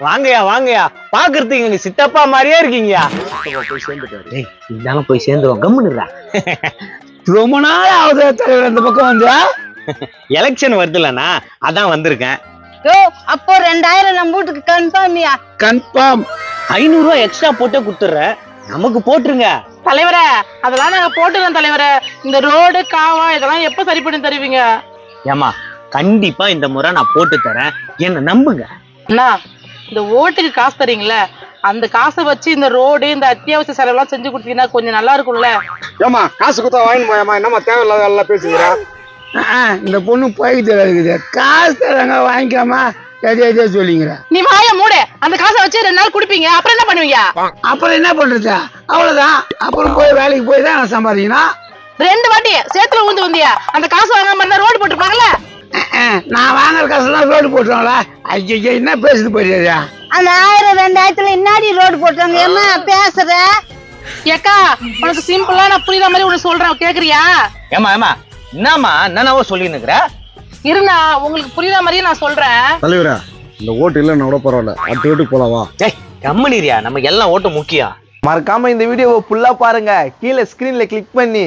வாங்கயா வாங்கயா, பாக்குறதுக்கு எங்க சித்தப்பா மாதிரியே இருக்கீங்கயா. இருந்தாலும் போய் சேர்ந்துருவோம், கம்முன்னுடா. ரொம்ப நாள் ஆகுது தலைவர் அந்த பக்கம் வந்து. எலெக்ஷன் வருதுலண்ணா, அதான் வந்திருக்கேன். யோ அப்போ 2000 நம்ம வீட்டுக்கு கன்ஃபார்மியா? கன்ஃபார்ம். 500 ரூபாய் எக்ஸ்ட்ரா போட்டே குடுத்துறேன், நமக்கு போட்டுருங்க. தலைவரே அதெல்லாம் நாங்க போட்டுறோம் தலைவரே. இந்த ரோடு காவா இதெல்லாம் எப்ப சரி பண்ணி தருவீங்க? ஏமா கண்டிப்பா இந்த முறை நான் போட்டு தரேன், என்ன நம்புங்க. அண்ணா இந்த ஓட்டுக்கு காசு தரீங்களே, அந்த காசை வச்சு இந்த ரோடு இந்த அத்தியாவசிய செலவெல்லாம் செஞ்சு கொடுத்தீங்கன்னா கொஞ்சம் நல்லா இருக்கும்ல. ஏமா காசு கொடுத்தா வாங்கிட்டு போயாமா, என்னமா தேவையில்லாத எல்லாம் பேசுகிறா? இந்த பொண்ணு போய்கிட்டு இருக்குது, காசு தராங்க வாங்கிக்காமா எதே சொல்லிங்கிற. நீ வாய மூடு, அந்த காசை வச்சு 2 நாள் குடிப்பீங்க, அப்புறம் என்ன பண்ணுவீங்க? அப்புறம் என்ன பண்றது, அவ்வளவுதான். அப்புறம் போய் வேலைக்கு போய் தான் நான் சம்பாதிக்கணும். 2 வாட்டி சேத்துல ஊந்து வந்தியா, அந்த காசு வாங்காம இருந்தா ரோடு போட்டுருப்பாங்கல்ல. நான் வாங்குற காசுலாம் ரோடு போட்டுருவாங்களா? ஐயோ என்ன பேசுது போயிடுறியா? அந்த 1000 2000 இன்னாடி ரோடு போட்டாங்க. ஏமா பேசுற? ஏக்கா உனக்கு சிம்பிளா நான் புரியுற மாதிரி ஒண்ணு சொல்றேன், கேக்குறியா? ஏமா ஏமா என்னம்மா என்னவோ சொல்லி நிக்கிற? இருண்ணா உங்களுக்கு புரியுற மாதிரியே நான் சொல்றேன். தலைவரா இந்த ஓட்டு இல்லைன்னா கூட பரவாயில்ல, அடுத்த வீட்டுக்கு போலாவா? கம்மனிரியா, நமக்கு எல்லாம் ஓட்டு முக்கியம். மறக்காம இந்த வீடியோவை ஃபுல்லா பாருங்க, கீழே ஸ்கிரீன்ல கிளிக் பண்ணி